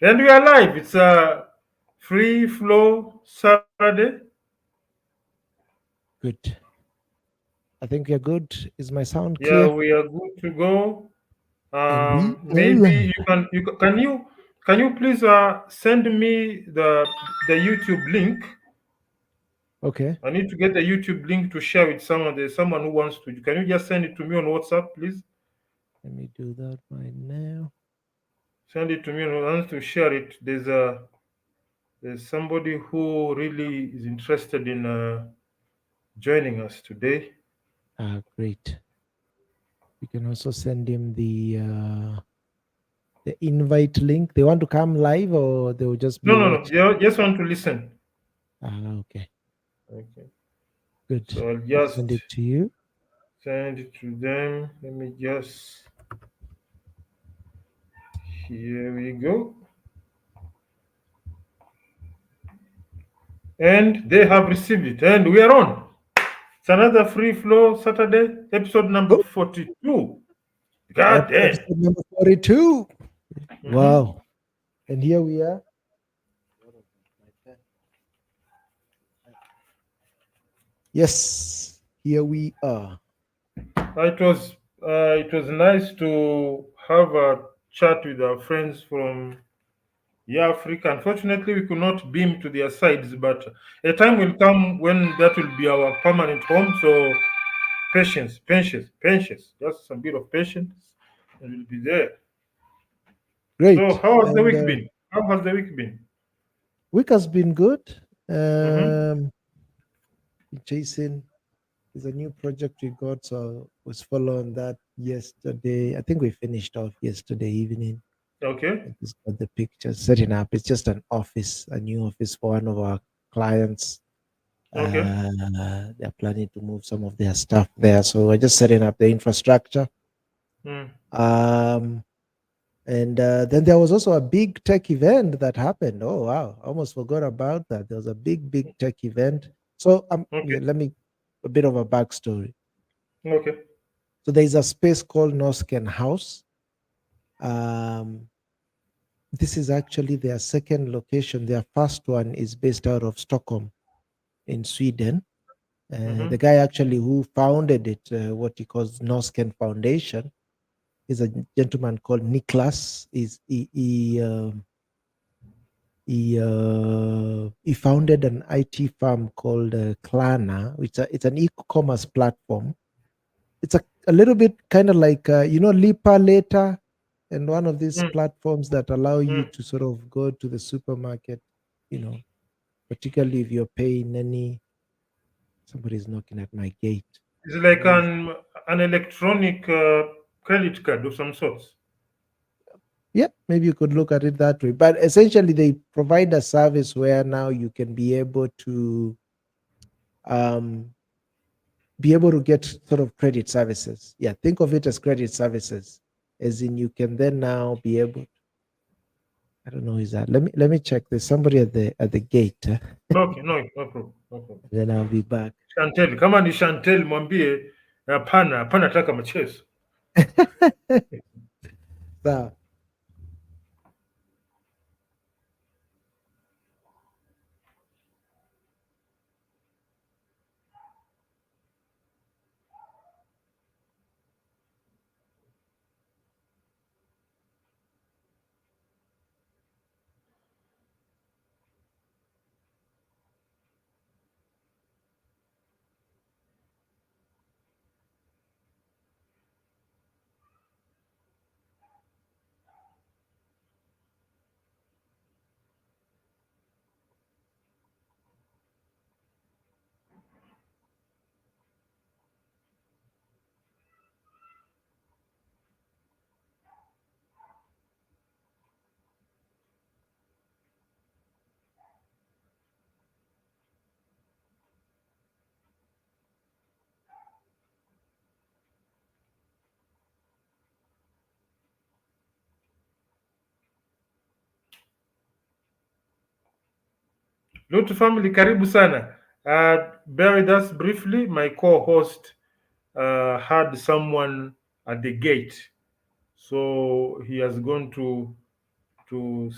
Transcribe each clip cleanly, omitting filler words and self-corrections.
And we are live. It's a free flow Saturday. Good. I think you're good. Is my sound Yeah, clear? we are good to go. And we are Maybe live. can you please send me the YouTube link? Okay. I need to get the YouTube link to share with someone. There's someone who wants to. Can you just send it to me on WhatsApp, please? Let me do that right now. Send it to me and I want to share it. There's somebody who really is interested in joining us today. Great. You can also send him the invite link. They want to come live or they will just be No. watching. They just want to listen. Okay. Okay. Good. So I'll I'll send just it to you. send it to them. Let me just. Here we go. And they have received it. And we are on. It's another free flow Saturday, episode number Oh, 42. God damn. episode number 42. Mhm. Wow. And here we are. Yes, here we are. It was nice to have a chat with our friends from Africa. Unfortunately, we could not beam to their sides, but a time will come when that will be our permanent home. So patience. Just a bit of patience, and we'll be there. So, Great. how has the And week been? How has the week been? week has been good. Mm-hmm. Jason is a new project we got, so was following that yesterday. I think we finished off yesterday evening. Okay. I just got the pictures setting up. It's just an office, a new office for one of our clients. Okay. They're planning to move some of their stuff there, so we're just setting up the infrastructure. Mm. Um, and then there was also a big tech event that happened. Oh wow, I almost forgot about that. There was a big tech event. So Okay. yeah, let me a bit of a backstory. Okay. So there's a space called Norsken House. Um, this is actually their second location. Their first one is based out of Stockholm in Sweden. The Mm-hmm. guy actually who founded it, what he calls Norsken Foundation, is a gentleman called Niklas. He founded an IT firm called Klarna, which it's an e-commerce platform. It's a little bit kind of like Lipa Later, and one of these Mm. platforms that allow you Mm. to sort of go to the supermarket, you know, particularly if you're paying any. Somebody's knocking at my gate. It's like Who is an electronic credit card of some sorts. Yeah, maybe you could look at it that way. But essentially, they provide a service where now you can um, be able to get sort of credit services. Yeah, think of it as credit services, as in you can then now be able. I don't know who is that. Let me check. There's somebody at the gate. Okay, no problem. No problem. Then I'll be back. Chantel, kama ni Chantel mwambie hapana nataka mchezo. So, Lutu family, karibu sana. Bear with us briefly. My co-host had someone at the gate, So he has gone to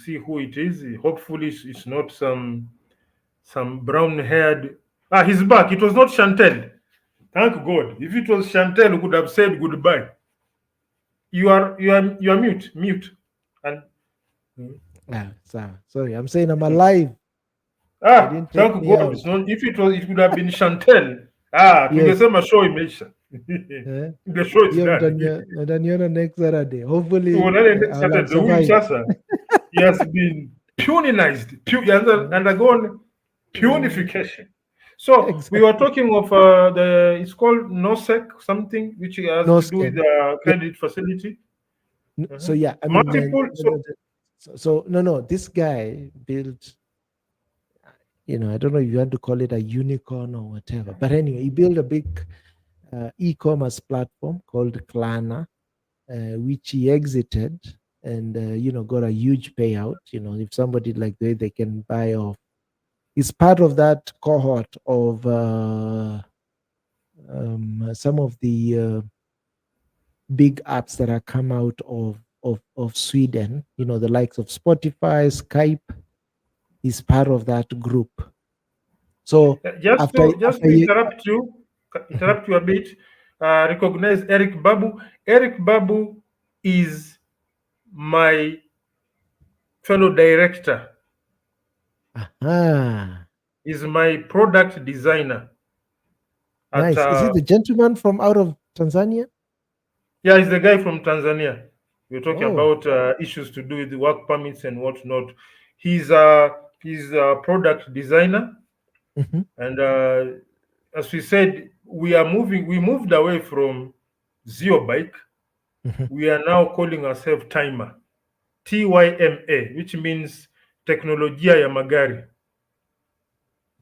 see who it is. Hopefully, it's not some brown-haired. Ah, he's back. It was not Chantel. Thank God. If it was Chantel, who could have said goodbye. You are mute. And Sorry, I'm saying I'm alive. They ah, didn't take thank me God. out. It's not, if it would have been Chantel. Ah, Yes. tungesema show imeisha. Eh? The show is Hiyo done. mtaniona next Saturday. Hopefully, Well, then I'll have Saturday, huyu survived. sasa, he has been punionized, he has Eh, undergone eh, punification. So we were exactly. talking of it's called NOSEC something which has No to do with scan. the Yeah. credit facility. So Mhm. yeah, I mean, Multiple. So so no. This guy built, I don't know if you want to call it a unicorn or whatever, but anyway, he built a big e-commerce platform called Klarna, which he exited and got a huge payout. If somebody like they can buy off, it's part of that cohort of some of the big apps that are come out of Sweden. The likes of Spotify, Skype is part of that group. So after just after to you, interrupt you a bit. Recognize Eric Babu. Eric Babu is my fellow director. aha, Is my product designer at nice. Is it the gentleman from out of Tanzania? yeah, he's the guy from Tanzania. We're talking Oh, about issues to do with the work permits and whatnot. He's a product designer, mhm, and as we said, we moved away from Zio Bike. mhm. We are now calling ourselves Timer, TYMA, which means teknolojia ya magari.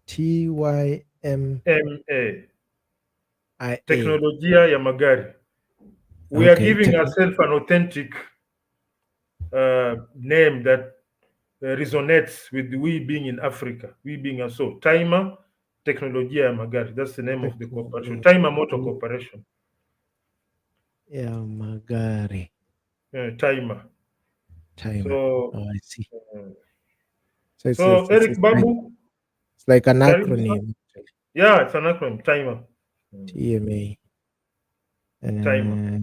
TYMIA. MA, teknolojia ya magari. We are Okay. giving ourselves an authentic name that resonates with we being in Africa, we being so Timer Teknolojia ya Magari. That's the name of the corporation, Timer Motor Corporation. Ya magari. Timer. Timer. So, Oh, I see. uh, So so Eric Babu, it's like an karibu sana. acronym. Yeah, it's an acronym, Timer. TMA. Timer.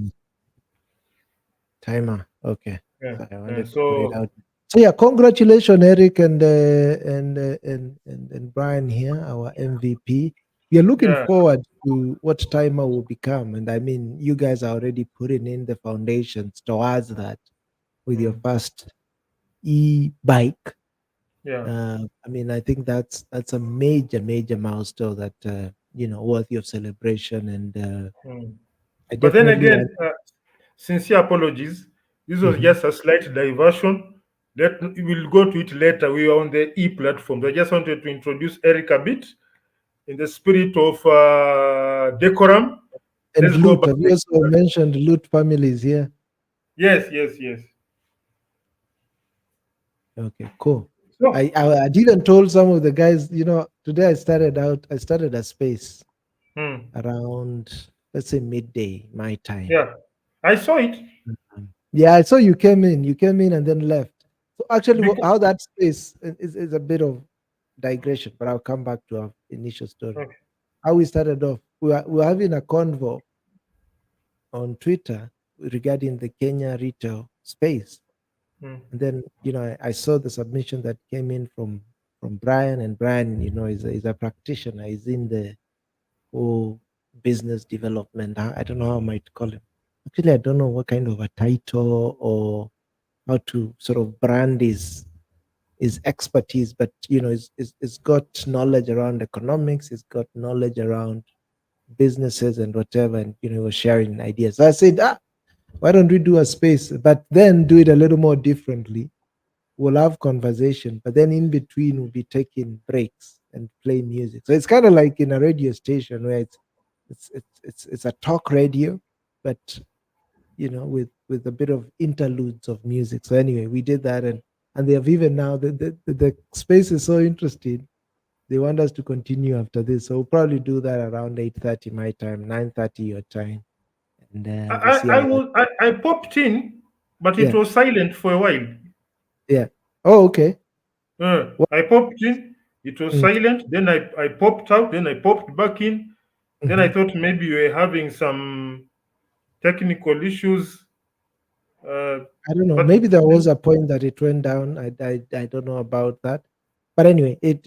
Timer. Okay. Yeah. So I wanted to put it So out. So yeah, congratulations, Eric and Brian here, our MVP. We are looking yeah. forward to what Timer will become, and I mean, you guys are already putting in the foundations towards that with your first e-bike. Yeah. I mean, I think that's a major milestone that worthy of celebration, and I But then definitely again, want. sincere apologies. This was Mhm. just a slight diversion. We'll go to it later. We are on the E platform. I just wanted to introduce Eric a bit in the spirit of decorum. And Let's go Loot, back. have you also mentioned Loot families here? Yes. Okay, cool. So, I even told some of the guys, today I started a space around, let's say, midday my time. yeah, I saw it. Yeah, I saw you came in and then left. So actually, Because, how that space is a bit of digression, but I'll come back to our initial story. okay. How we started off, we were having a convo on Twitter regarding the Kenya retail space. And then, I saw the submission that came in from Brian, and Brian, is a practitioner. He's in the whole business development. I don't know how I might call him. Actually, I don't know what kind of a title or how to sort of brand his expertise, but he's got knowledge around economics. He's got knowledge around businesses and whatever, and he was sharing ideas. So I said, why don't we do a space, but then do it a little more differently? We'll have conversation, but then in between we'll be taking breaks and play music. So it's kind of like in a radio station where it's a talk radio, but with a bit of interludes of music. So anyway, we did that, and they have even now the space is so interesting. They want us to continue after this, so we'll probably do that around 8:30 my time, 9:30 your time, and I, we'll see how that. I popped in. but it Yeah. was silent for a while. Yeah. Oh, okay. What? I popped in, it was Mm, silent. Then I popped out, then I popped back in. Then I mhm. thought maybe you were having some technical issues. Uh, I don't know. but Maybe there was a point that it went down. I don't know about that. But anyway, it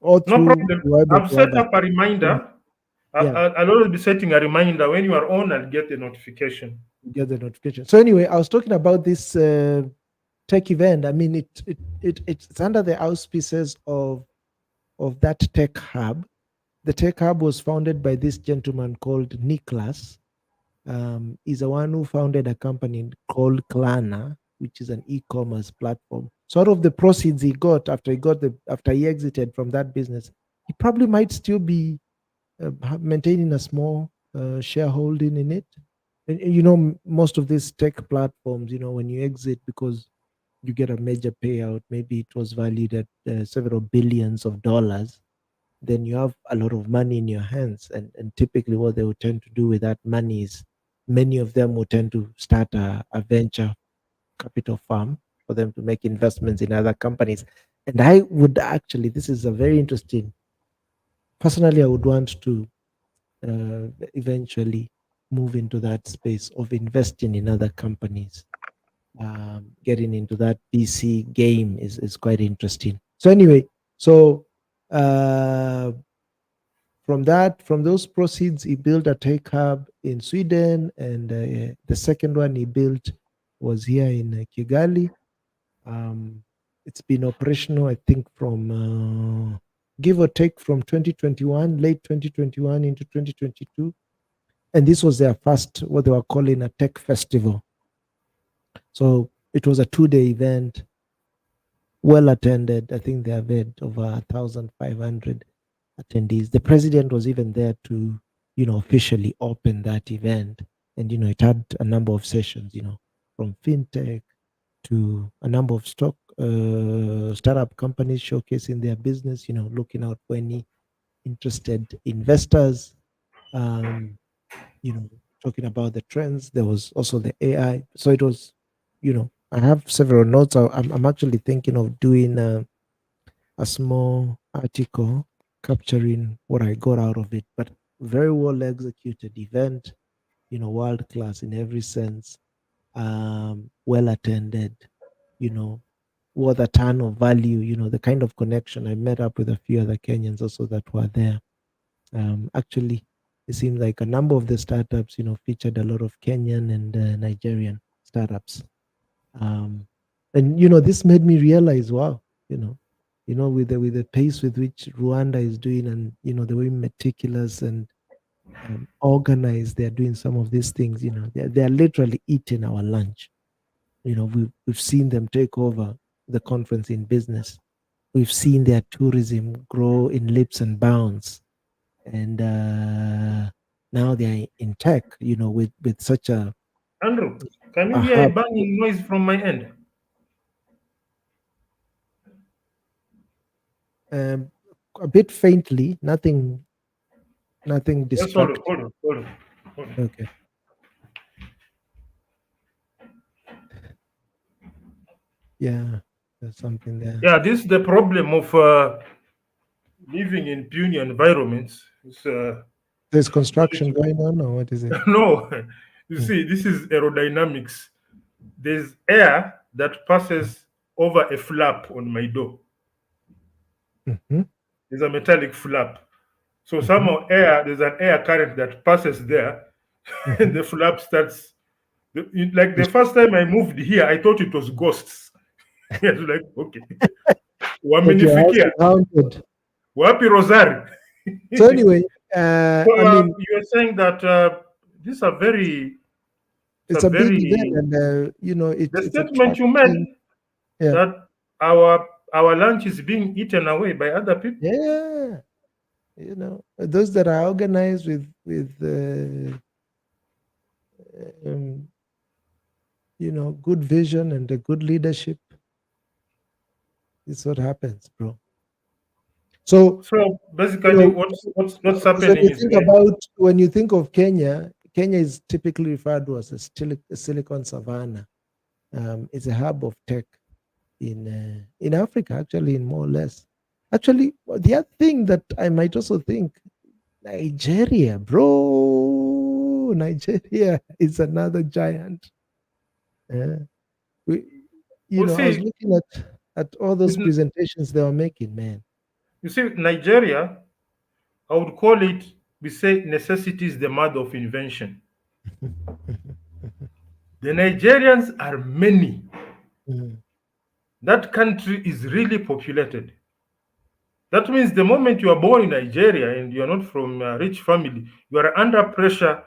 all no through problem. you were able I've to have set a up a mm, reminder. yeah, I'll always be setting a reminder when you are on, I'll get a notification. you get the notification. So anyway, I was talking about this tech event. I mean, it's under the auspices of that tech hub. The tech hub was founded by this gentleman called Niklas. He's the one who founded a company called Klarna, which is an e-commerce platform. So out of the proceeds he got after he exited from that business, he probably might still be maintaining a small shareholding in it. And you know, most of these tech platforms, you know, when you exit because you get a major payout, maybe it was valued at several billions of dollars, then you have a lot of money in your hands. And typically, what they would tend to do with that money is many of them would tend to start a venture capital firm for them to make investments in other companies. And I would actually, this is a very interesting, personally, I would want to eventually move into that space of investing in other companies. Getting into that PC game is quite interesting. So anyway, so uh, from those proceeds, he built a tech hub in Sweden, and the second one he built was here in Kigali. Um, it's been operational, I think, from give or take from 2021, late 2021 into 2022. And this was their first, what they were calling a tech festival. So it was a 2 day event, well attended. I think they have had over 1,500 attendees. The president was even there to, you know, officially open that event. And, you know, it had a number of sessions, you know, from fintech to a number of startup companies showcasing their business, you know, looking out for any interested investors, um, you know, talking about the trends. There was also the AI. So it was, you know, I have several notes. I'm actually thinking of doing a small article capturing what I got out of it, but very well executed event, you know, world class in every sense, well attended, you know, worth a ton of value, you know, the kind of connection. I met up with a few other Kenyans also that were there. Actually, it seemed like a number of the startups, you know, featured a lot of Kenyan and Nigerian startups. Um, and you know, this made me realize, wow, you know, with the pace with which Rwanda is doing, and you know, the way meticulous and organized they're doing some of these things. You know, they're literally eating our lunch. You know, we've seen them take over the conference in business. We've seen their tourism grow in leaps and bounds, and now they're in tech. You know, with such Andrew, can you a hear a hub. banging noise from my end? Um, a bit faintly, nothing Just hold on, distracting. hold on, hold on. Hold on. Okay, yeah, there's something there. Yeah, this is the problem of living in puny environments. There's construction going on, or what is it? no, you Mm. see, this is aerodynamics. There's air that passes over a flap on my door. Mhm, There's a metallic flap. So mhm, somehow there's an air current that passes there, and mhm. the flap starts. Like the first time I moved here, I thought it was ghosts. It's like, okay, But your house wamenifikia, is haunted. wapi Rosari? So anyway, So I mean, you are saying that this is it's a it's a big event, very, and you know, the it's statement you made attracting. Yeah, that our lunch is being eaten away by other people. yeah. You know, those that are organized with um, you know, good vision and a good leadership. Is what happens, bro. So So you basically, know, what's because happening is when you think of Kenya, Kenya is typically referred to as a Silicon Savannah. It's a hub of tech in Africa, actually, in more or less. Actually, the other thing that I might also think, Nigeria, bro, Nigeria is another giant. Uh, we, Well, I was see, looking at all those with, presentations they were making, man. you see, Nigeria, I would call it, we say necessity is the mother of invention. The Nigerians are many. Mm, That country is really populated. That means the moment you are born in Nigeria and you are not from a rich family, you are under pressure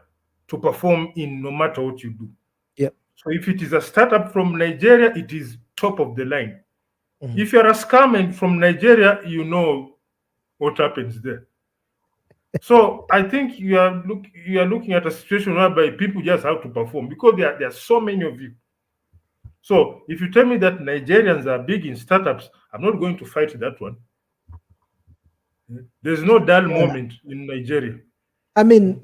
to perform in no matter what you do. yeah. So if it is a startup from Nigeria, it is top of the line. Mm. If you're a scam and from Nigeria, you know what happens there. So I think you are looking at a situation whereby people just have to perform because there are so many of you. So if you tell me that Nigerians are big in startups, I'm not going to fight that one. There's no dull Yeah. moment in Nigeria. I mean,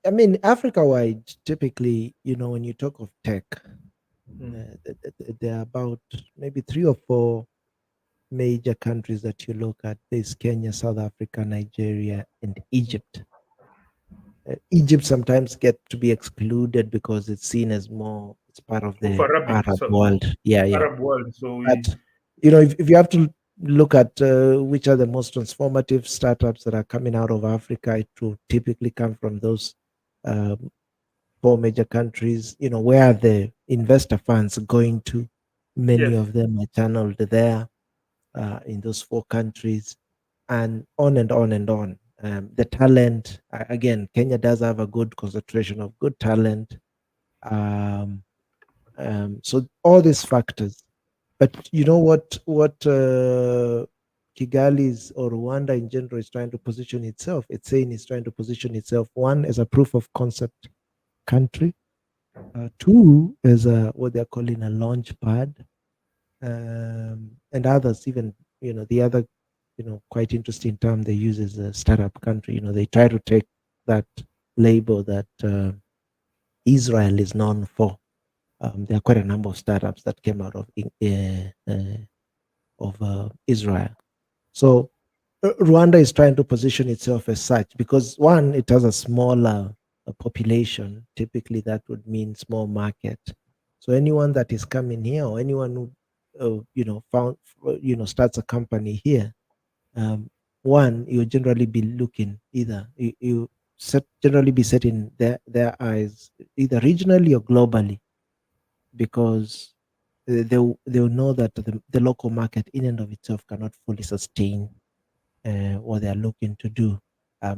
I mean, Africa-wide, typically, when you talk of tech, Mm. there are about maybe three or four major countries that you look at. There's Kenya, South Africa, Nigeria, and Egypt. Egypt sometimes get to be excluded because it's seen as more, it's part of Of the Arabic, Arab so world. Yeah, yeah. Arab world. So we, But, if you have to look at which are the most transformative startups that are coming out of Africa, it will typically come from those um, four major countries. Where are the investor funds going to? Many yes, of them are channeled there in those four countries, and on and on and on. The talent, again, Kenya does have a good concentration of good talent. Um, so all these factors. But you know what Kigali's or Rwanda in general is trying to position itself? It's saying it's trying to position itself, one, as a proof of concept country, two, as what they're calling a launch pad, and others, even, the other, quite interesting term they use is a startup country. They try to take that label that Israel is known for. There are quite a number of startups that came out of Israel. So Rwanda is trying to position itself as such because, one, it has a smaller population. Typically, that would mean small market. So anyone that is coming here, or anyone who found starts a company here, um, one, you generally be looking, either generally be setting their eyes either regionally or globally, because they'll know that the local market in and of itself cannot fully sustain what they are looking to do.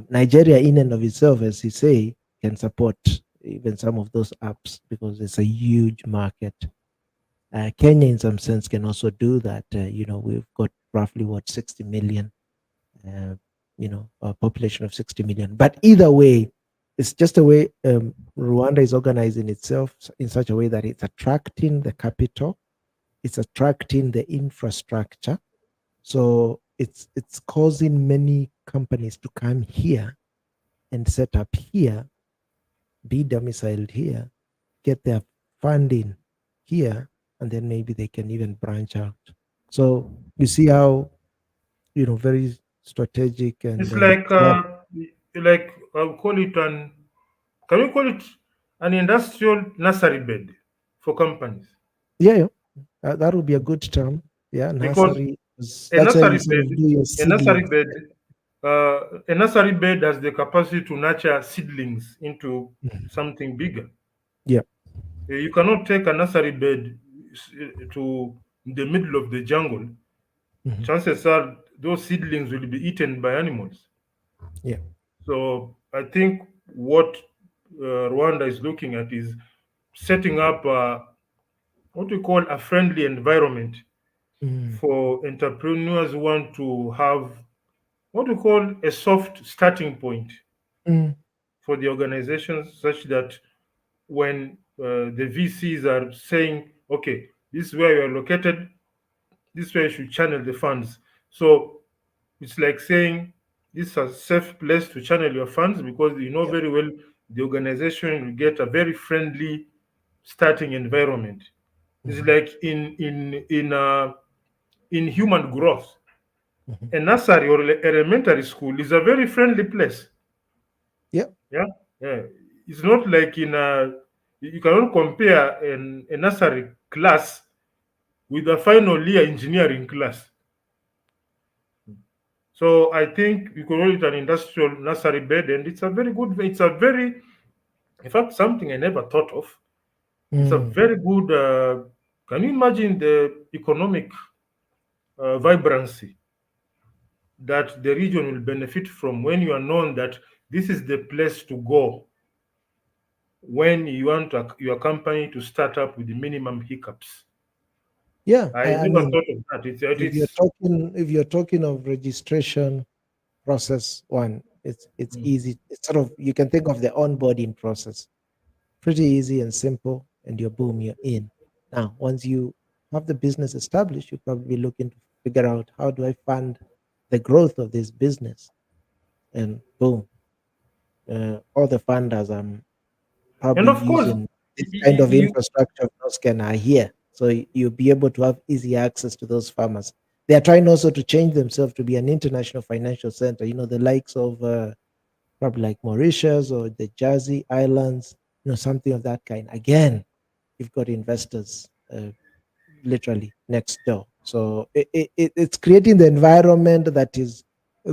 Nigeria, in and of itself, as you say, can support even some of those apps because it's a huge market. Kenya, in some sense, can also do that. We've got roughly 60 million, a population of 60 million. But either way, it's just a way Rwanda is organizing itself in such a way that it's attracting the capital, it's attracting the infrastructure. So it's causing many companies to come here and set up here, be domiciled here, get their funding here, and then maybe they can even branch out. So you see how, very strategic and it's smart. like I'll call it an. Can you call it an industrial nursery bed for companies? Yeah, yeah. That would be a good term. Yeah, Because nursery. a That's where you nursery sort of bed, do your a nursery seedlings. bed, a nursery bed has the capacity to nurture seedlings into Mhm. something bigger. Yeah. You cannot take a nursery bed to the middle of the jungle. Mhm. Chances are those seedlings will be eaten by animals. Yeah. So I think what Rwanda is looking at is setting up what we call a friendly environment Mm. for entrepreneurs who want to have what we call a soft starting point Mm. for the organizations, such that when the VCs are saying, okay, this is where you are located, this is where you should channel the funds. So it's like saying this is a safe place to channel your funds because you know Yeah. very well the organization will get a very friendly starting environment. It's Mhm. like in human growth. Mhm. A nursery or elementary school is a very friendly place. Yeah. Yeah, yeah. It's not like you cannot compare a nursery class with a final year engineering class. So I think we could call it an industrial nursery bed, and it's a very good. It's a very, in fact, something I never thought of. It's a Mm. very good. Can you imagine the economic vibrancy that the region will benefit from when you are known that this is the place to go when you want your company to start up with the minimum hiccups. Yeah. I I never mean, thought of that. It's if you're talking of registration process one, it's mm. easy. It's sort of, you can think of the onboarding process, pretty easy and simple, and you're boom, you're in. Now, once you have the business established, you probably looking to figure out, how do I fund the growth of this business? And boom, all the funders And probably of course, using this kind of you infrastructure of Noscan are here. So you'll be able to have easy access to those farmers. They are trying also to change themselves to be an international financial center, the likes of probably like Mauritius or the Jersey Islands, something of that kind. Again, you've got investors literally next door. So it's creating the environment that is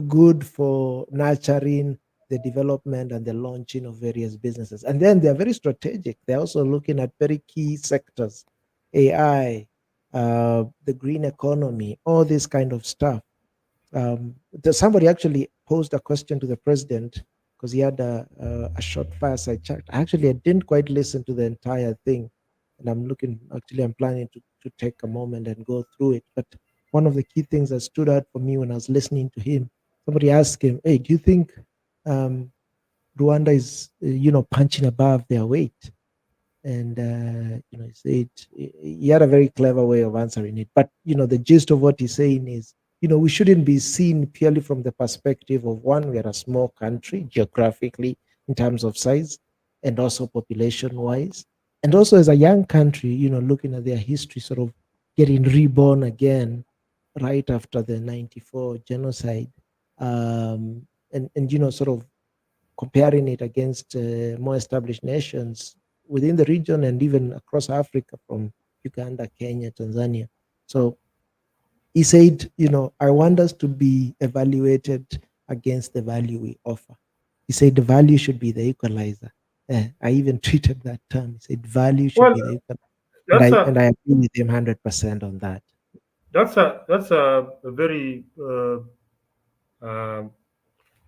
good for nurturing the development and the launching of various businesses. And then they're very strategic. They're also looking at very key sectors, AI, the green economy, all this kind of stuff. Somebody actually posed a question to the president because he had a short fireside chat. Actually, I didn't quite listen to the entire thing, and I'm planning to take a moment and go through it. But one of the key things that stood out for me when I was listening to him, somebody asked him, "Hey, do you think um, Rwanda is, punching above their weight?" And he said, he had a very clever way of answering it. But the gist of what he's saying is, we shouldn't be seen purely from the perspective of, one, we are a small country geographically in terms of size, and also population wise, and also as a young country, looking at their history, sort of getting reborn again right after the 94 genocide, and sort of comparing it against more established nations within the region and even across Africa, from Uganda, Kenya, Tanzania. So he said, I want us to be evaluated against the value we offer. He said the value should be the equalizer. I even tweeted that term. He said value should well, be the equalizer. And that's I a and I agree with him 100% on that. that's a very uh,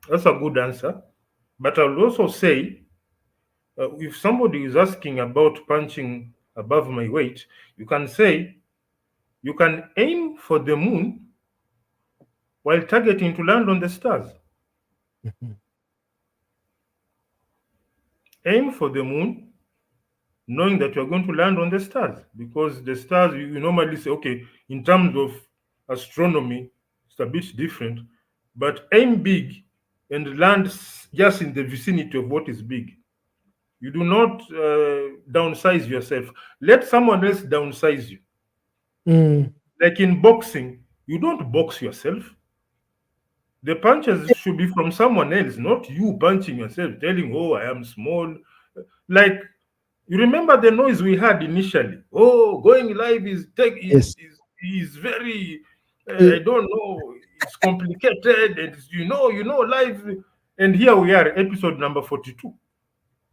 that's a good answer. But I will also say, if somebody is asking about punching above my weight, you can say you can aim for the moon while targeting to land on the stars. Mhm. Aim for the moon, knowing that you're going to land on the stars, because the stars, you normally say, okay, in terms of astronomy, it's a bit different, but aim big and land just in the vicinity of what is big. You do not downsize yourself. Let someone else downsize you. Mm. Like in boxing, you don't box yourself. The punches should be from someone else, not you punching yourself, telling, "Oh, I am small." Like, you remember the noise we had initially? Oh, going live is take Yes. is very, Uh, I don't know, it's complicated, and live. And here we are, episode number 42.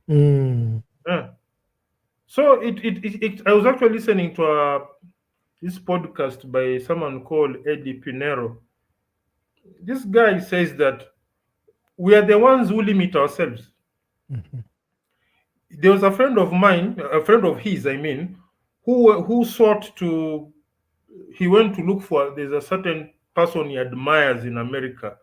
mm. Yeah. So I was actually listening to this podcast by someone called Eddie Pinero. This guy says that we are the ones who limit ourselves. Mhm. There was a friend of mine, a friend of his, I mean, who sought to. He went to look for. There's a certain person he admires in America,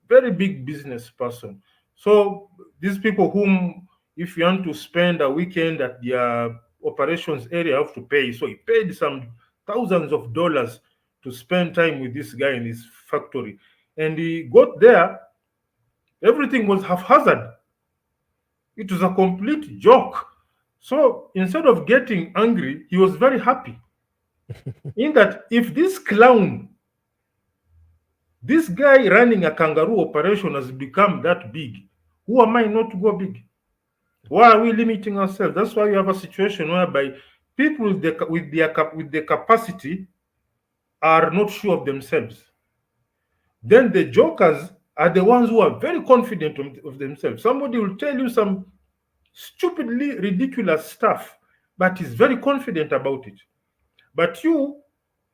very big business person. So these people whom, if you want to spend a weekend at their operations area, you have to pay. So he paid some thousands of dollars to spend time with this guy in his factory. And he got there, everything was haphazard. It was a complete joke. So instead of getting angry, he was very happy. In that, if this clown, this guy running a kangaroo operation has become that big, who am I not to go big? Why are we limiting ourselves? That's why we have a situation whereby people with their capacity are not sure of themselves. Then the jokers are the ones who are very confident of themselves. Somebody will tell you some stupidly ridiculous stuff, but is very confident about it. But you,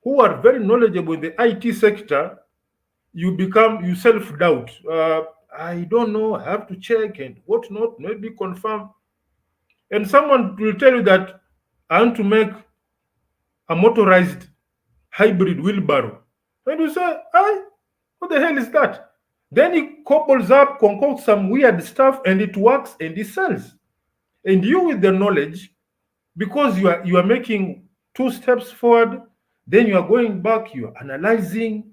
who are very knowledgeable in the IT sector, you self doubt. I don't know. I have to check and what not. Maybe confirm. And someone will tell you that I want to make a motorized hybrid wheelbarrow. And you say, "I, what the hell is that?" Then he couples up, concocts some weird stuff, and it works and it sells. And you, with the knowledge, because you are making two steps forward, then you are going back, you are analyzing,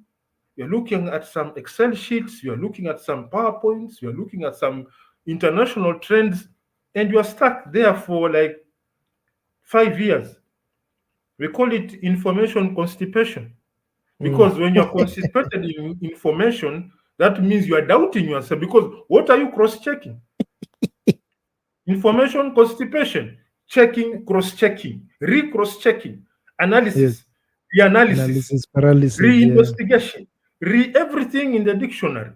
you're looking at some Excel sheets, you're looking at some PowerPoints, you're looking at some international trends, and you're stuck there for like 5 years. We call it information constipation. Mm. Because when you're constipated in information, that means you are doubting yourself. Because what are you cross checking? Information constipation, checking, cross checking, re cross checking, Yes. analysis, reanalysis, Analysis paralysis. Yeah. re-investigation, re-everything in the dictionary.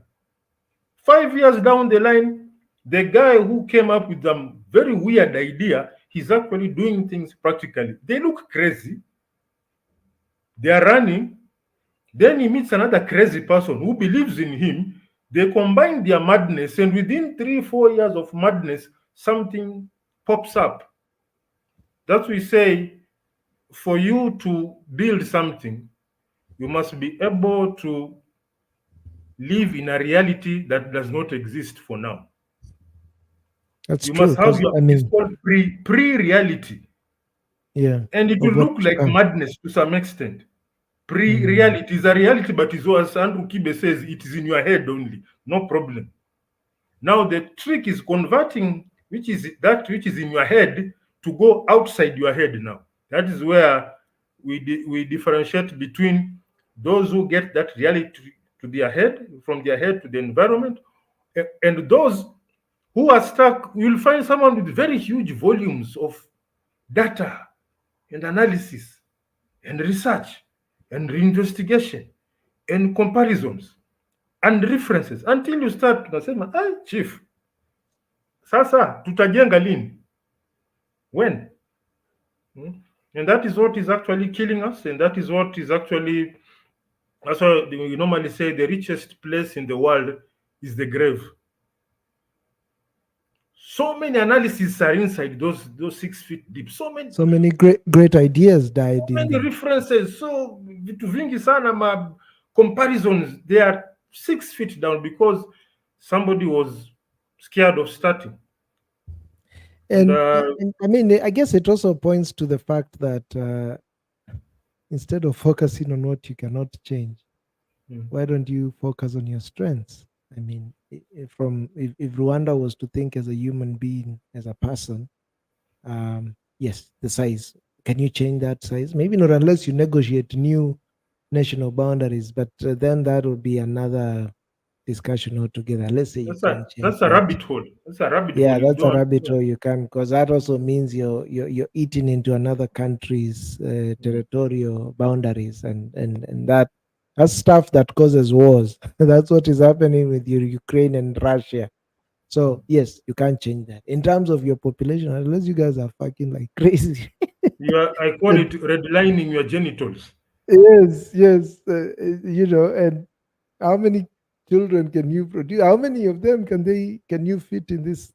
5 years down the line, the guy who came up with a very weird idea, he's actually doing things practically. They look crazy, they are running, then he meets another crazy person who believes in him. They combine their madness, and within 3, 4 years of madness, something pops up. That we say, for you to build something, you must be able to live in a reality that does not exist for now. That's You true. must have Because your I it's mean, called pre-reality, yeah, and it will of what look to like come. madness to some extent. Mm. Pre-reality is a reality, but is as Andrew Kibe says, it is in your head only, no problem. Now the trick is converting which is in your head to go outside your head now. That is where we differentiate between those who get that reality to their head, from their head to the environment, and those who are stuck. You'll find someone with very huge volumes of data and analysis and research and reinvestigation and comparisons and references until you start unasema, chief, sasa tutajenga lini? When? Hmm? And that is what is actually killing us, and that is what is actually, that's why we normally say the richest place in the world is the grave. So many analyses are inside those 6 feet deep. So many great ideas died So in many there. references, so vitu vingi sana ma comparisons, they are 6 feet down because somebody was scared of starting. And And I mean, I guess it also points to the fact that instead of focusing on what you cannot change, mm, why don't you focus on your strengths? I mean, if Rwanda was to think as a human being, as a person, yes, the size. Can you change that size? Maybe not unless you negotiate new national boundaries, but then that would be another discussion altogether. Let's say you can change that's a that. rabbit hole. That's a rabbit hole. Yeah, You that's a don't. rabbit hole you can, because that also means you're eating into another country's territorial boundaries, and that's stuff that causes wars. That's what is happening with Ukraine and Russia. So yes, you can't change that in terms of your population, unless you guys are fucking like crazy. I call And it redlining your genitals. yes, and how many children can you produce? How many of them can you fit in this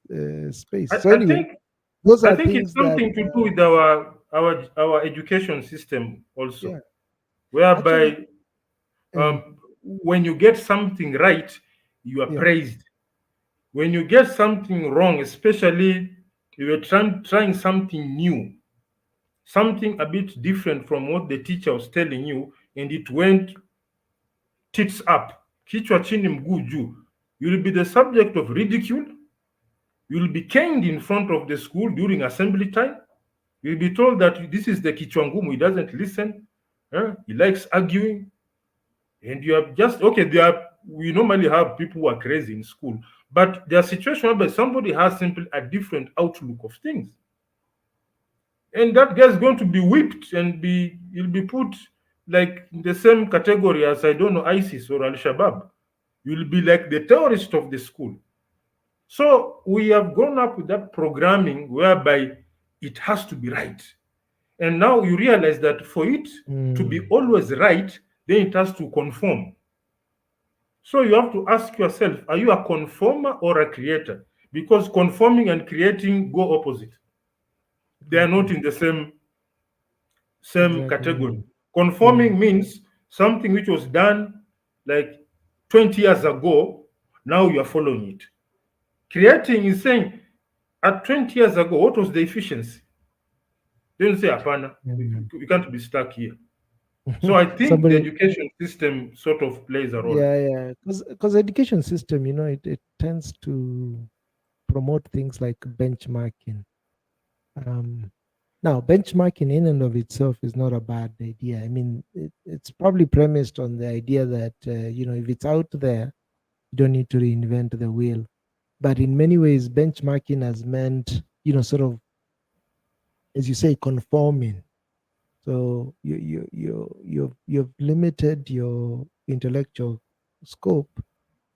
space? I, So I anyway, think those I are think it's things that something to do with our education system yeah, also, actually, whereby mm, when you get something right, you are yeah, praised. When you get something wrong, especially if you're trying something new, something a bit different from what the teacher was telling you, and it went tits up, kichwa chini mguu juu, you will be the subject of ridicule, You'll be caned in front of the school during assembly time. You'll be told that this is the Kichwangumu, he doesn't listen, he likes arguing, and you have just okay. We normally have people who are crazy in school, but there are situations where somebody has simply a different outlook of things, and that guy is going to be whipped and he'll be put like in the same category as, I don't know, ISIS or Al Shabaab. You'll be like the terrorist of the school. So we have grown up with that programming whereby it has to be right. And now you realize that for it to be Mm. always right, then it has to conform. So you have to ask yourself, are you a conformer or a creator? Because conforming and creating go opposite. They are not Exactly. in the same Exactly. category. Mm. Conforming means something which was done like 20 years ago, now you are following it. Creating is saying, at 20 years ago, what was the efficiency? Then say, Apana, Mm. we can't be stuck here. So I think the Somebody, education system sort of plays a role. yeah, because education system, it tends to promote things like benchmarking. Um, Now, benchmarking in and of itself is not a bad idea. I mean, it's probably premised on the idea that, if it's out there, you don't need to reinvent the wheel. But in many ways, benchmarking has meant, sort of, as you say, conforming. So you've limited your intellectual scope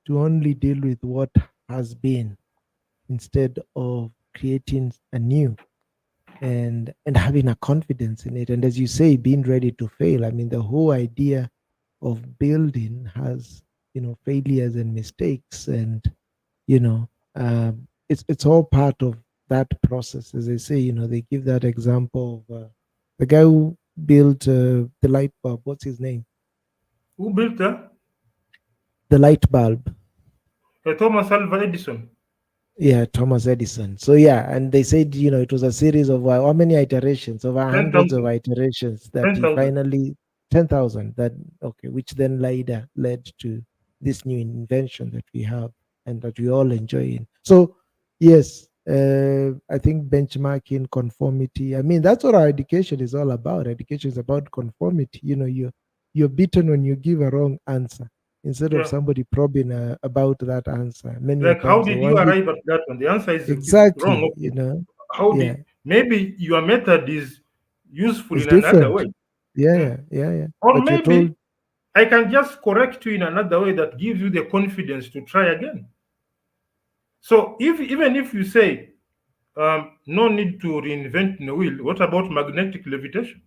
to only deal with what has been instead of creating a new and having a confidence in it, and as you say, being ready to fail. I mean, the whole idea of building has failures and mistakes, and you know it's all part of that process. As I say, they give that example of the guy who built the light bulb. What's his name? Who built that? The light bulb. Thomas Alva Edison. Yeah, Thomas Edison. So yeah, and they said, it was a series of how many iterations, over hundreds of 10,000. iterations, that he 10,000. finally 10,000, that okay, which then later led to this new invention that we have and that we all enjoy in. So yes, I think benchmarking, conformity. I mean, that's what our education is all about. Education is about conformity. You're beaten when you give a wrong answer instead of Yeah. somebody probing about that answer. Many a Like, how times the did you one with arrive at that one? The answer is wrong. exactly, Okay. How yeah, did maybe your method is useful it's in another way? different. Yeah, Hmm. yeah. Or But you're told maybe I can just correct you in another way that gives you the confidence to try again. So if even if you say no need to reinvent the wheel, what about magnetic levitation?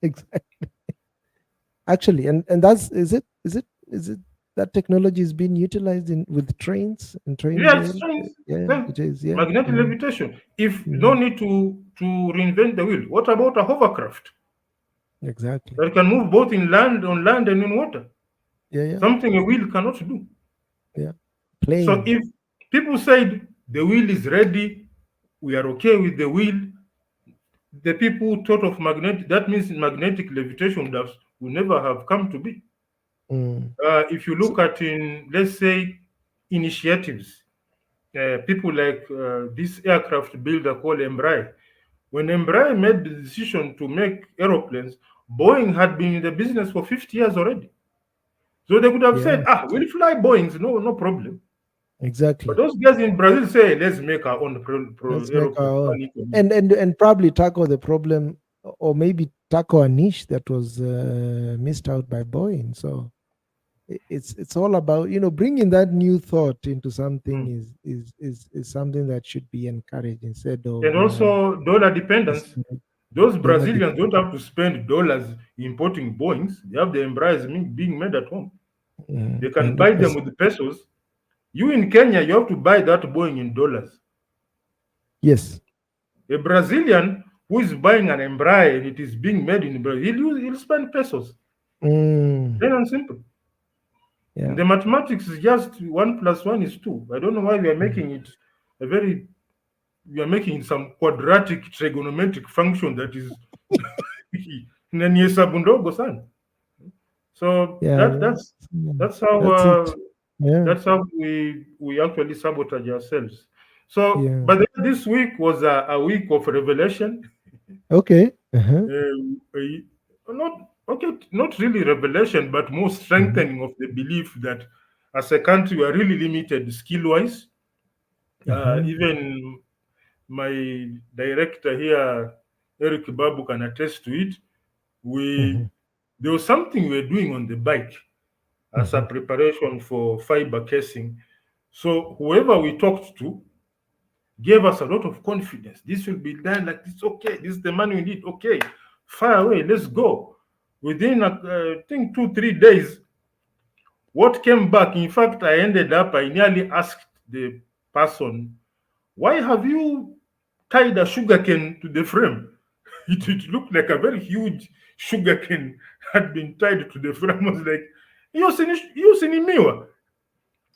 exactly. Actually, and that's is it that technology is being utilized in with trains and trains? Yeah, it's strange. Yeah, Then it is. Yeah. magnetic Mm, levitation. If no mm, need to reinvent the wheel, what about a hovercraft exactly. that can move both on land and in water? Yeah. Something a wheel cannot do. Yeah. So Plane. if people said the wheel is ready, we are okay with the wheel, the people who thought of magnetic, that means magnetic levitation would never have come to be. Mm. If you So, look at in, let's say, initiatives, people like this aircraft builder called Embraer. When Embraer made the decision to make aeroplanes, Boeing had been in the business for 50 years already. So they could have yeah, said, we'll fly Boeings, no problem. But exactly. those guys in Brazil say, let's make our own Let's make aeroplane. our own, One economy. and probably tackle the problem, or maybe tackle a niche that was missed out by Boeing. So it's all about bringing that new thought into something Mm. is something that should be encouraged instead of And also dollar dependence. discouraged. Those Dollar Brazilians don't dependent. have to spend dollars importing Boeings. They have the Embraers being made at home. They can buy them 100%. with pesos. You in Kenya, you have to buy that Boeing in dollars. Yes. A Brazilian who is buying an Embraer and it is being made in Brazil, he'll spend pesos. Mm, Plain and simple. yeah. The mathematics is just 1 + 1 is 2. I don't know why we are Mm. making it a very we are making some quadratic trigonometric function that is nani hesabu ndogo sana. So Yeah. that's how That's it. Yeah. That's how we actually sabotage ourselves. So, Yeah. but then this week was a week of revelation. Okay. Uh-huh. Not okay, not really revelation, but more Mhm. strengthening of the belief that as a country we are really limited skill-wise. Uh-huh. Even my director here, Eric Babu, can attest to it. We Mhm. There was something we were doing on the bike as a Mhm. preparation for fiber casing. So whoever we talked to gave us a lot of confidence. This will be done like this. Okay, this is the money we need. Okay, fire away. Let's go. Within I think 2 3 days, what came back? In fact, I nearly asked the person, "Why have you tied a sugarcane to the frame?" It looked like a very huge sugarcane had been tied to the frame. I was like, you seen miwa.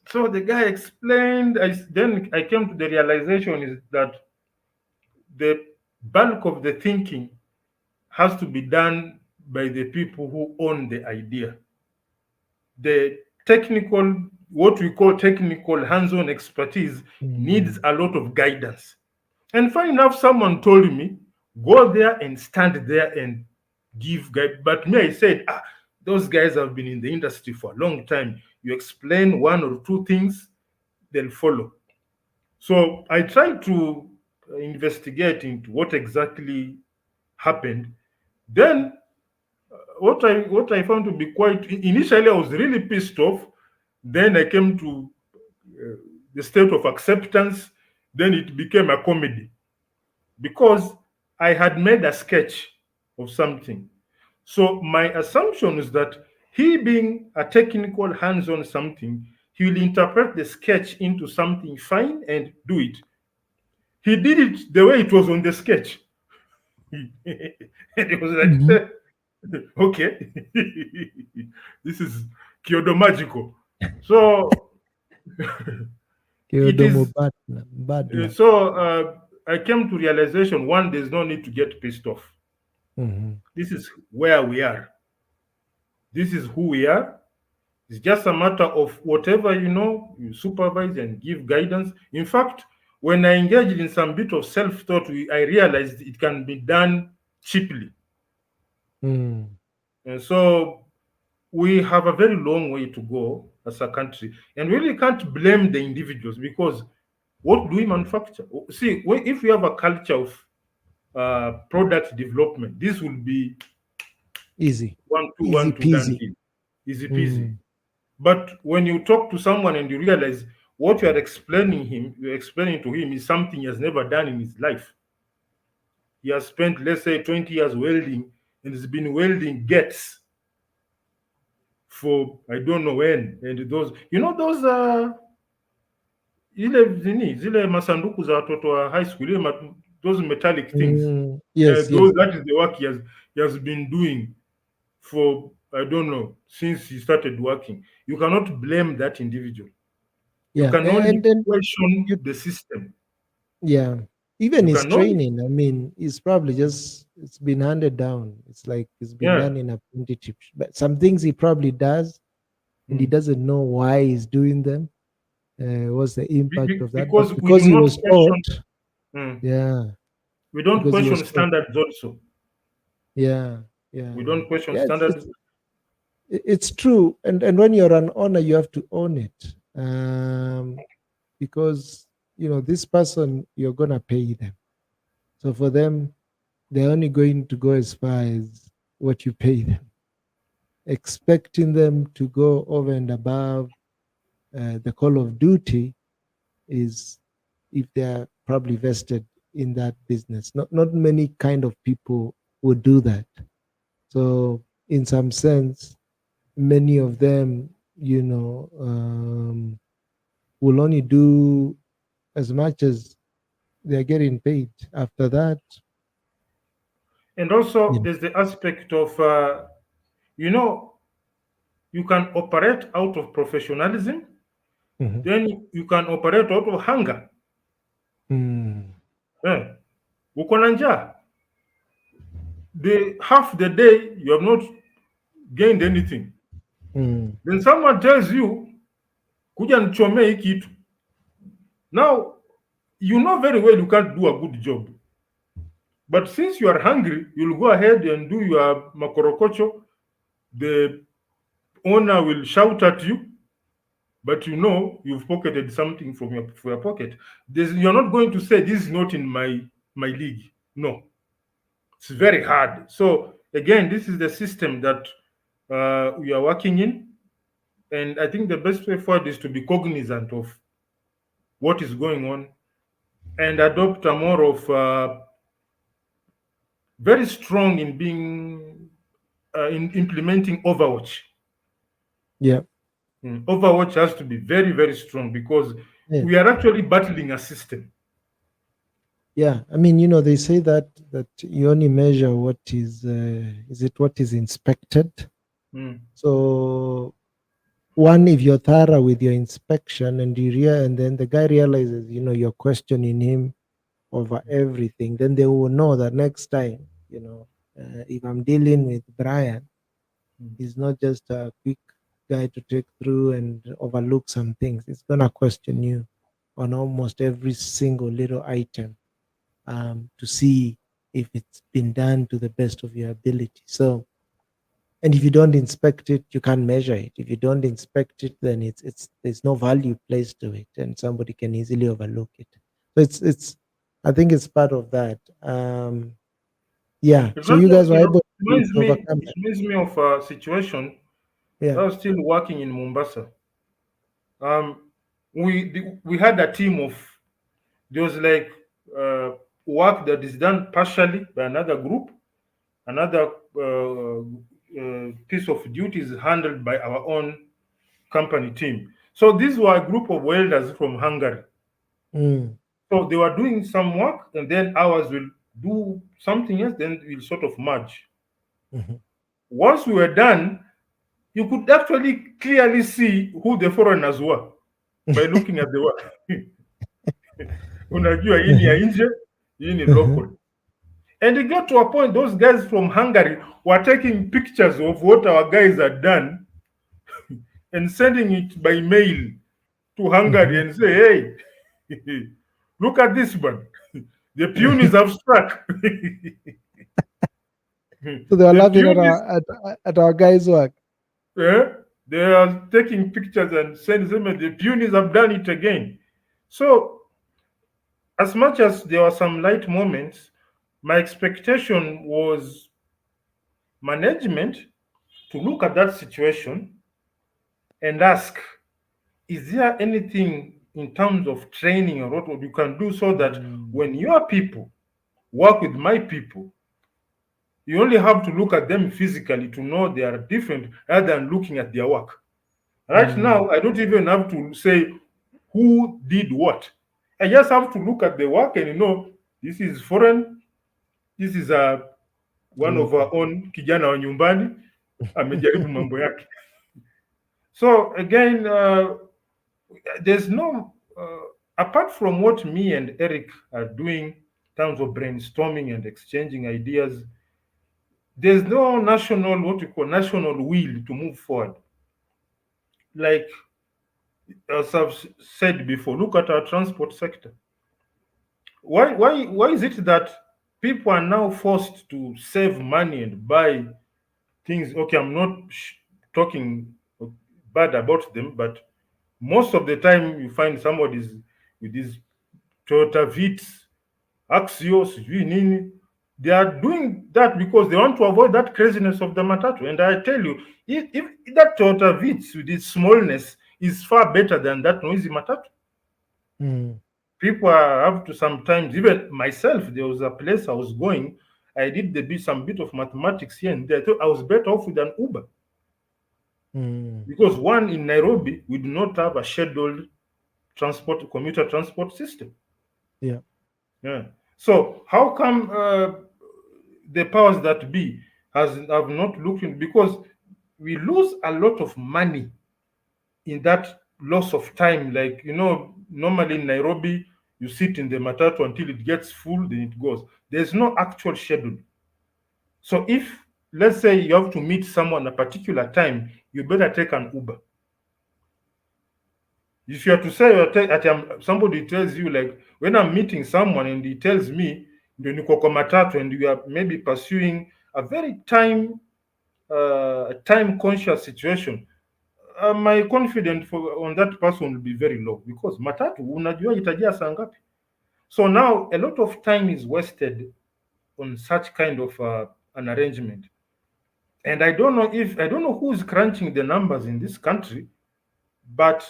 So the guy explained. Then I came to the realization is that the bulk of the thinking has to be done by the people who own the idea. The technical, what we call technical hands-on expertise, needs Mm. a lot of guidance. And funny enough, someone told me, go there and stand there and give guide. But me, I said, those guys have been in the industry for a long time. You explain one or two things, they'll follow. So I tried to investigate into what exactly happened. Then what I found to be quite initially I was really pissed off. Then I came to uh, the state of acceptance. Then it became a comedy because I had made a sketch of something. So my assumption is that he being a technical hands-on something, he will interpret the sketch into something fine and do it. He did it the way it was on the sketch. And it was Mhm. like, okay, this is Kyoto magical. So it Kyodomo is. bad luck. I came to realization one, there's no need to get pissed off. Mhm. This is where we are. This is who we are. It's just a matter of whatever you supervise and give guidance. In fact, when I engaged in some bit of self-thought, I realized it can be done cheaply. Mm. And so we have a very long way to go as a country. And we really can't blame the individuals because what do we manufacture? See, if we have a culture of product development, this will be Easy. one, two, Easy one, two, done peasy. deal. Easy peasy. Mm. But when you talk to someone and you realize what you're explaining to him is something he has never done in his life. He has spent, let's say, 20 years welding and has been welding gets for I don't know when. And those zile masanduku za watoto wa high school, those metallic things. Mm. Yes, Those yes. that is the work he has been doing for I don't know since he started working. You cannot blame that individual. You Yeah. can only And then question you the system. yeah. Even You his can only training, I mean, it's probably just it's been handed down. It's like it's been yeah. done in apprenticeship. But some things he probably does and he Mm. doesn't know why he's doing them. What's the impact of that? But Because we because do he not was taught, question. Mm. yeah, We don't because he question was taught, standards also. yeah, yeah, We yeah. don't question Yeah, standards. it's true. And when you're an owner, you have to own it. Because this person you're gonna pay them. So for them, they're only going to go as far as what you pay them. Expecting them to go over and above the call of duty is if they're probably vested in that business. Not many kind of people would do that. So in some sense, many of them, will only do as much as they're getting paid. After that, And also, you know, there's the aspect of you know you can operate out of professionalism, mhm. then you can operate out of hunger. Mm, Eh, uko na njaa, the half the day you have not gained anything. mm, Then someone tells you kuja nichomee hii kitu. Now you know very well you can't do a good job, but since you are hungry, you'll go ahead and do your makorokocho. The owner will shout at you, but you know you've pocketed something from your pocket. You're not going to say this is not in my league. No, it's very hard. So again, this is the system that we are working in, and I think the best way forward is to be cognizant of what is going on and adopt a more of very strong in being in implementing Overwatch. Yeah. Overwatch has to be very, very strong because Yeah. we are actually battling a system. Yeah, I mean, they say that you only measure what is what is inspected. Mm. So one, if you're thorough with your inspection and and then the guy realizes, you're questioning him over everything, then they will know that next time, if I'm dealing with Brian, he's not just a quick guy to take through and overlook some things. It's gonna question you on almost every single little item, to see if it's been done to the best of your ability. So, and if you don't inspect it, you can't measure it. If you don't inspect it, then it's there's no value placed to it, and somebody can easily overlook it. So it's I think it's part of that. Yeah. It's So not you guys just, were able to overcome it that. reminds me of a situation. I Yeah. was still working in Mombasa. We had a team of, there was like work that is done partially by another group, another piece of duty is handled by our own company team. So these were a group of welders from Hungary. Mm. So they were doing some work, and then ours will do something else, then we'll sort of merge. Mhm. Once we were done, you could actually clearly see who the foreigners were by looking at the work. Unajua hii ni ya nje, hii ni Mhm. local. And it got to a point, those guys from Hungary were taking pictures of what our guys had done and sending it by mail to Hungary Mhm. and say, hey, look at this one. The punies have struck. So they were The laughing at punies, our guys' work. eh, they are taking pictures and sending them, and the punies have done it again. So, as much as there were some light moments, my expectation was management to look at that situation and ask, is there anything in terms of training or what you can do so that Mm. when your people work with my people, you only have to look at them physically to know they are different rather than looking at their work. Right Mm. now, I don't even have to say who did what. I just have to look at the work and this is foreign, this is one of Local. our own kijana wa nyumbani amejaribu mambo yake. So again, there's no apart from what me and Eric are doing in terms of brainstorming and exchanging ideas, there's no national, what we call national will to move forward. Like as I've said before, look at our transport sector. Why is it that people are now forced to save money and buy things? Okay, I'm not talking bad about them, but most of the time you find somebody's with these Toyota Vitz, Axios, sijui nini. They are doing that because they want to avoid that craziness of the matatu. And I tell you, if that Toyota Vitz with its smallness is far better than that noisy matatu. Mm. People have to sometimes, even myself, there was a place I was going, I did some bit of mathematics here and there. I thought I was better off with an Uber. Mm. Because one, in Nairobi, we do not have a scheduled commuter transport system. Yeah. Yeah. So how come the powers that be have not looked in? Because we lose a lot of money in that loss of time. Like normally in Nairobi, you sit in the matatu until it gets full, then it goes. There's no actual schedule. So if let's say you have to meet someone a particular time, you better take an Uber. If you are to say somebody tells you, like when I'm meeting someone and he tells me ndio niko kwa matatu and you are maybe pursuing a very time conscious situation, my confidence on that person will be very low because matatu unajua itajaa saa ngapi. So now a lot of time is wasted on such kind of an arrangement. And I don't know who's crunching the numbers in this country, but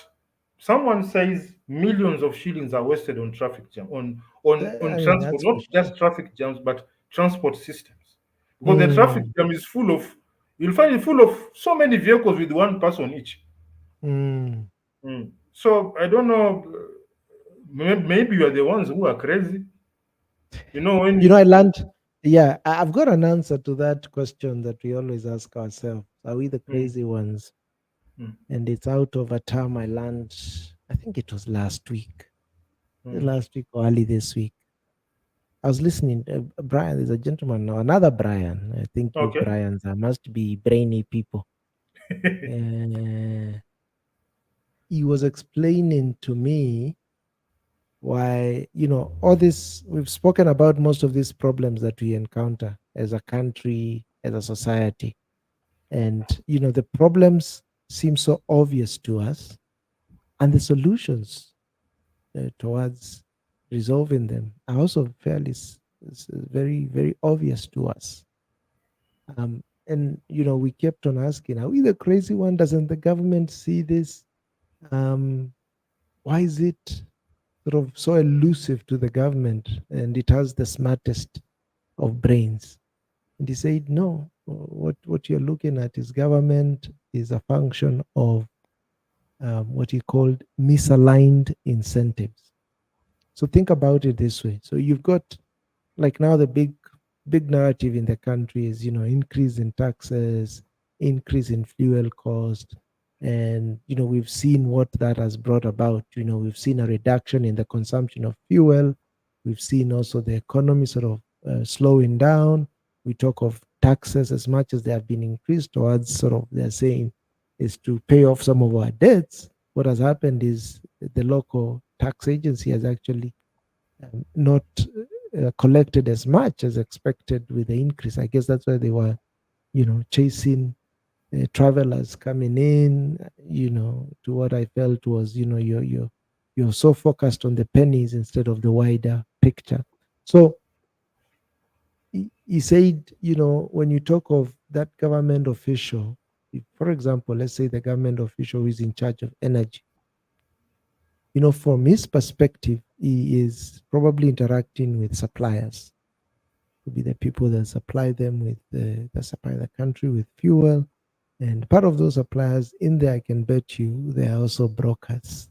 someone says millions of shillings are wasted on traffic jam on I mean, transport, that's not for sure. just traffic jams, but transport systems. Because the traffic Mm, jam is full of, you'll find it full of so many vehicles with one person each. mm. So I don't know. Maybe you are the ones who are crazy. You know You know, when. I learned, yeah, I've got an answer to that question that we always ask ourselves. Are we the Mm, crazy ones? mm, And it's out of a term I learned, I think it was mm. last week or early this week. I was listening. Brian, there's a gentleman now, another Brian. I think you Okay. Brians must be brainy people. Uh, he was explaining to me why, all this, we've spoken about most of these problems that we encounter as a country, as a society. And, the problems seem so obvious to us, and the solutions towards resolving them are also very, very obvious to us. And we kept on asking, are we the crazy one? Doesn't the government see this? Um, why is it sort of so elusive to the government and it has the smartest of brains? And he said, no, what you're looking at is government is a function of what he called misaligned incentives. So think about it this way. So you've got, like, now the big narrative in the country is, increase in taxes, increase in fuel cost. And we've seen what that has brought about. We've seen a reduction in the consumption of fuel. We've seen also the economy sort of slowing down. We talk of taxes, as much as they have been increased towards, sort of, they're saying, is to pay off some of our debts. What has happened is the local tax agency has actually not collected as much as expected with the increase. I guess that's why they were, chasing travelers coming in, to what I felt was, you're so focused on the pennies instead of the wider picture. So he said, when you talk of that government official, if, for example, let's say the government official who is in charge of energy, from his perspective, he is probably interacting with suppliers, to be the people that supply them with that supply the country with fuel. And part of those suppliers in there, I can bet you, they are also brokers.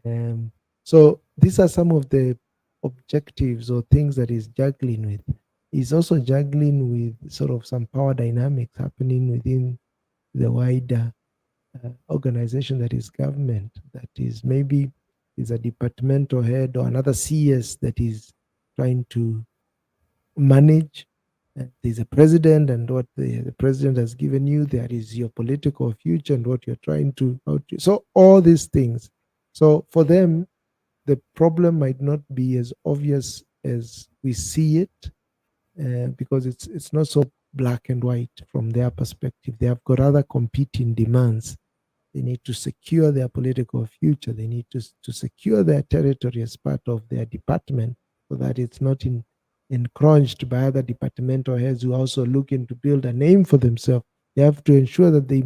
um, so these are some of the objectives or things that he's juggling with. He's also juggling with sort of some power dynamics happening within the wider organization that is government, that is maybe is a departmental head or another CS that is trying to manage. There's a president, and what the president has given you, there is your political future and what you're trying to, so all these things. So for them, the problem might not be as obvious as we see it, because it's not so black and white from their perspective. They have got other competing demands. They need to secure their political future. They need to secure their territory as part of their department, so that it's not encroached by other departmental heads who are also looking to build a name for themselves. They have to ensure that they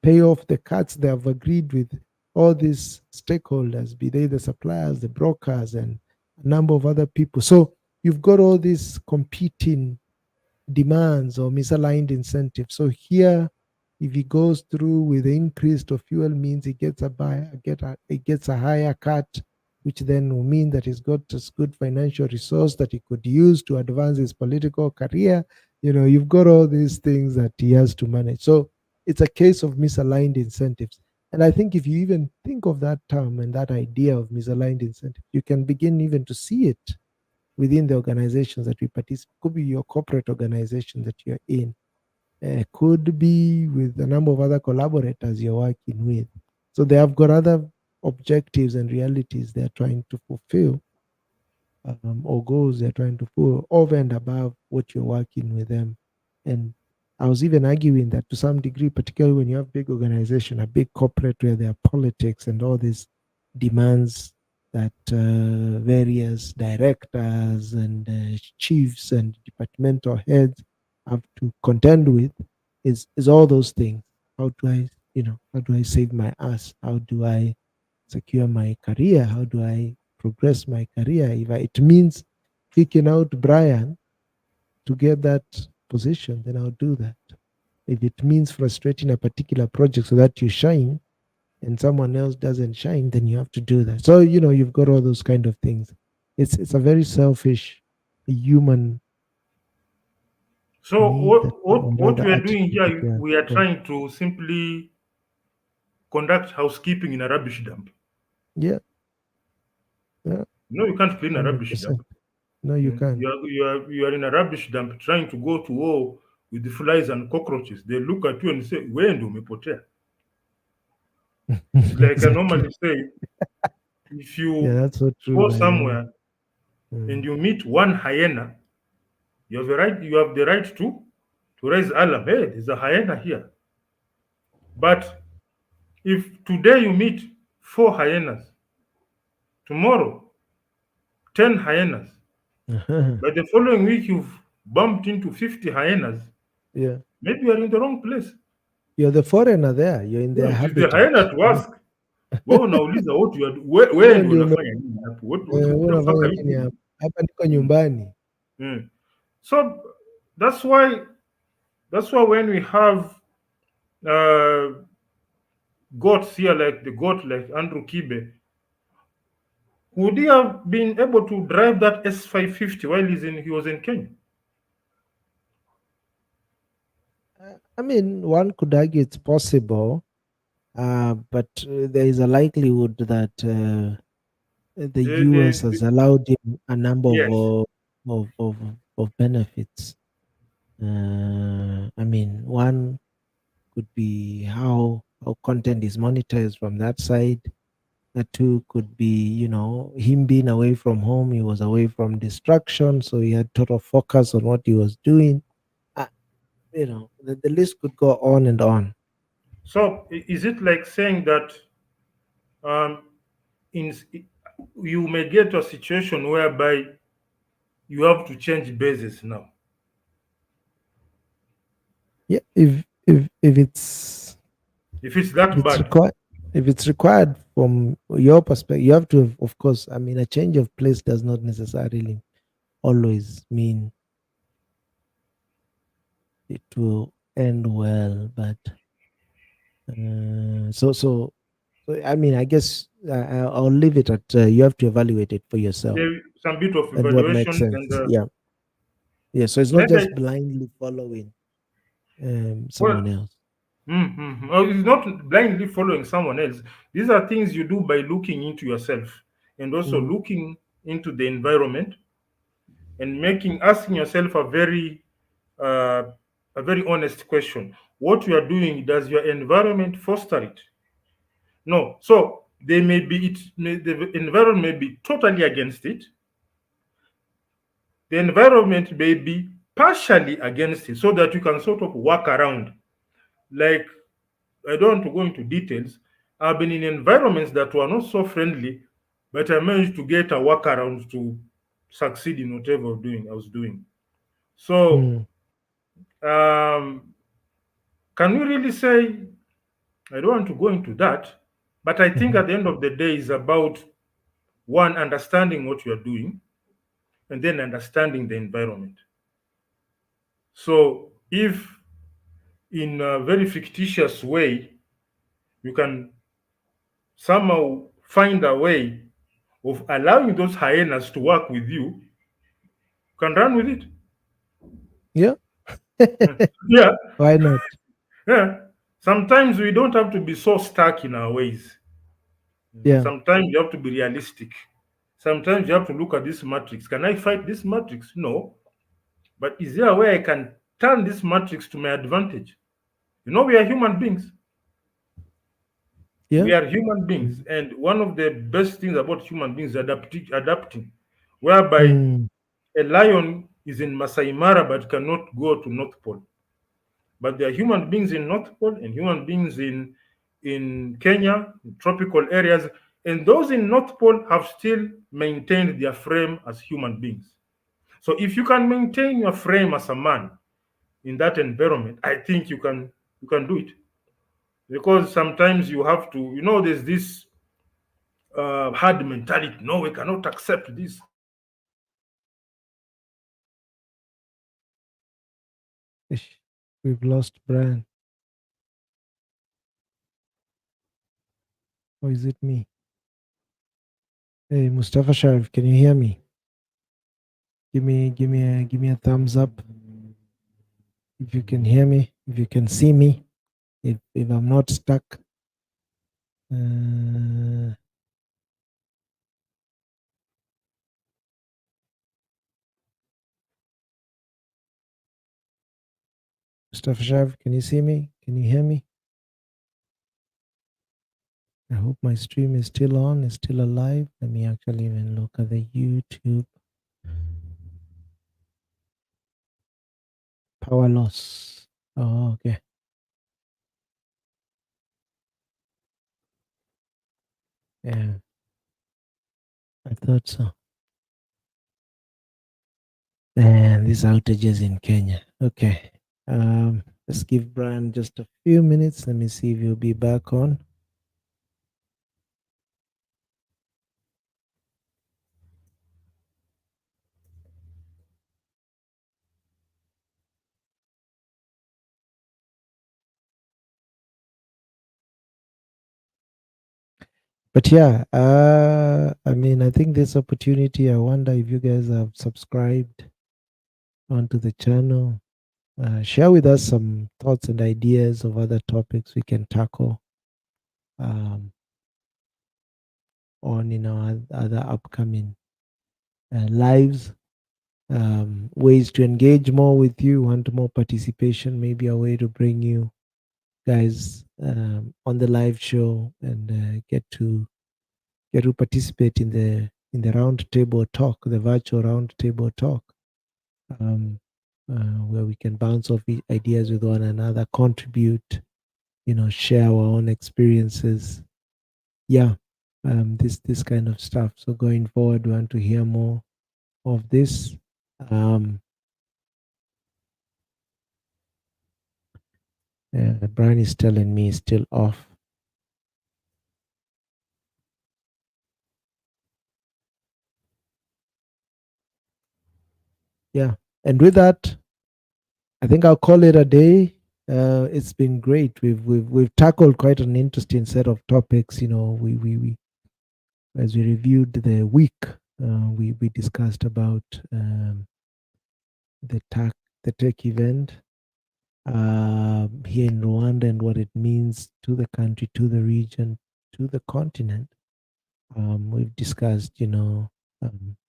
pay off the cuts they have agreed with all these stakeholders, be they the suppliers, the brokers, and a number of other people. So you've got all these competing demands or misaligned incentives. So here, if he goes through with the increase of fuel, means he gets it gets a higher cut, which then will mean that he's got this good financial resource that he could use to advance his political career. You've got all these things that he has to manage. So it's a case of misaligned incentives. And I think if you even think of that term and that idea of misaligned incentive, you can begin even to see it within the organizations that we participate. Could be your corporate organization that you're in, could be with a number of other collaborators you're working with. So they have got other objectives and realities they're trying to fulfill, or goals they're trying to fulfill over and above what you're working with them. And I was even arguing that to some degree, particularly when you have big organization, a big corporate where there are politics and all these demands that various directors and chiefs and departmental heads have to contend with, is all those things. How do I, how do I save my ass? How do I secure my career? How do I progress my career? If it means kicking out Brian to get that position, then I'll do that. If it means frustrating a particular project so that you shine and someone else doesn't shine, then you have to do that. So, you've got all those kind of things. It's a very selfish human So need that, what we are doing attitude that here, we have. we are trying to simply conduct housekeeping in a rubbish dump. Yeah, yeah, No, you can't clean a rubbish 100%. dump. No, you can't. You are in a rubbish dump trying to go to war with the flies and cockroaches. They look at you and say, "Where do umepotea?" It's like I Exactly. normally say, if Yeah, you that's so true, go by the way. somewhere and you meet one hyena, you have the right. You have the right to raise alarm. Hey, there's a hyena here. But if today you meet 4 hyenas, tomorrow 10 hyenas, by the following week you've bumped into 50 hyenas, Yeah. maybe you're in the wrong place. You're the foreigner there. You're in Yeah, their it is the habitat. hyena to ask, wewe unauliza what you are wewe Wewe ndio ndio unafanya nini hapo? What the fuck unafanya are you nini doing? hapa? Hapa niko nyumbani. Mm. So that's why when we have uh, goats here, like the goat like Andrew Kibe, would he have been able to drive that S550 while he was in Kenya? I mean, one could argue it's possible, but there is a likelihood that the US has The allowed him a number yes. of benefits. I mean, one could be how content is monetized from that side. That two could be, him being away from home. He was away from distraction, so he had total focus on what he was doing. The list could go on and on. So is it like saying that um, in you may get to a situation whereby you have to change bases now? Yeah, if it's If it's that bad, required, if it's required from your perspective, you have to, of course. I mean, a change of place does not necessarily always mean it will end well, but so I mean, I guess I'll leave it at you have to evaluate it for yourself there some bit of and what makes evaluation sense. and Yeah, yeah. So it's not maybe just blindly following someone well, else. Or it's not blindly following someone else. These are things you do by looking into yourself and also Mm, looking into the environment and asking yourself uh, a very honest question. What you are doing, does your environment foster it? No. So the environment may be totally against it. The environment may be partially against it, so that you can sort of work around. Like, I don't want to go into details. I've been in environments that were not so friendly, but I managed to get a workaround to succeed in whatever I was doing. So, mm, um, can we really say, I don't want to go into that, but I think mhm. at the end of the day, is about one, understanding what you are doing, and then understanding the environment. So, if in a very fictitious way, you can somehow find a way of allowing those hyenas to work with you, can run with it. Yeah. Mm. Yeah, Why not? yeah. Sometimes we don't have to be so stuck in our ways. Yeah. Sometimes you have to be realistic. Sometimes you have to look at this matrix. Can I fight this matrix? No. But is there a way I can turn this matrix to my advantage? We are human beings. Yeah. We are human beings, and one of the best things about human beings is adapting, whereby Mm, a lion is in Masai Mara but cannot go to North Pole. But there are human beings in North Pole and human beings in Kenya, in tropical areas, and those in North Pole have still maintained their frame as human beings. So if you can maintain your frame as a man in that environment, I think you can do it. Because sometimes you have to, there's this hard mentality. No, we cannot accept this. ish, we've lost Brian. Or is it me? Hey, Mustafa Sharif, can you hear me? Give me a thumbs up if you can hear me, if you can see me, if I'm not stuck. Uh, Mustafa Sharif, can you see me? Can you hear me? I hope my stream is still on, is still alive. Let me actually even look at the YouTube. Power loss. Oh, okay. Yeah, I thought so. And these outages in Kenya. Okay. Let's give Brian just a few minutes. Let me see if he'll be back on. But yeah, I mean, I think this opportunity, I wonder if you guys have subscribed onto the channel. Share with us some thoughts and ideas of other topics we can tackle um, on in our other upcoming lives. Ways to engage more with you, want more participation, maybe a way to bring you guys on the live show and get to participate in the round table talk, the virtual round table talk, um, where we can bounce off ideas with one another, contribute, share our own experiences. Yeah, this kind of stuff. So going forward, we want to hear more of this. Um, Brian is telling me he's still off. Yeah, and with that, I think I'll call it a day. It's been great. We've tackled quite an interesting set of topics. We as we reviewed the week, we discussed about the tech event here in Rwanda and what it means to the country, to the region, to the continent. We've discussed, how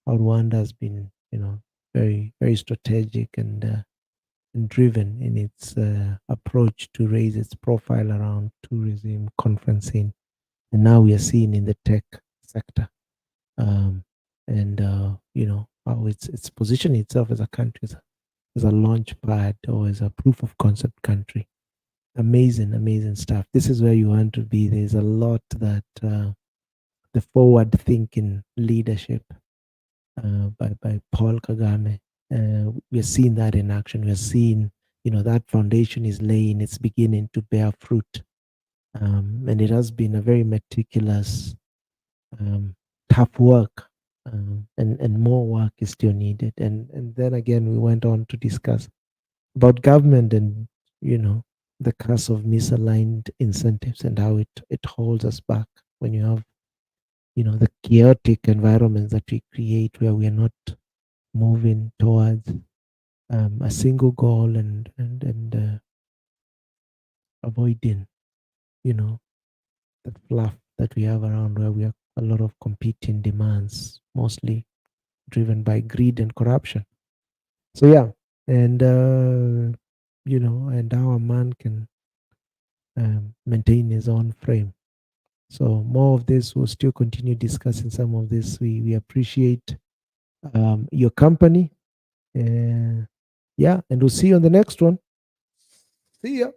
Rwanda has been, very very strategic and driven in its approach to raise its profile around tourism, conferencing, and now we are seeing in the tech sector, um, and how it's positioning itself as a country, as a launch pad or as a proof of concept country. Amazing, amazing stuff. This is where you want to be. There's a lot that the forward thinking leadership by Paul Kagame. We're seeing that in action. We're seeing, that foundation is laying, it's beginning to bear fruit. And it has been a very meticulous, tough work. And more work is still needed. And then again, we went on to discuss about government and, the curse of misaligned incentives and how it holds us back when you have, the chaotic environments that we create where we are not moving towards a single goal and avoiding, the fluff that we have around where we have a lot of competing demands, mostly driven by greed and corruption. So yeah, and and how a man can maintain his own frame. So more of this, we'll still continue discussing some of this. We appreciate your company. Yeah, and we'll see you on the next one. See ya.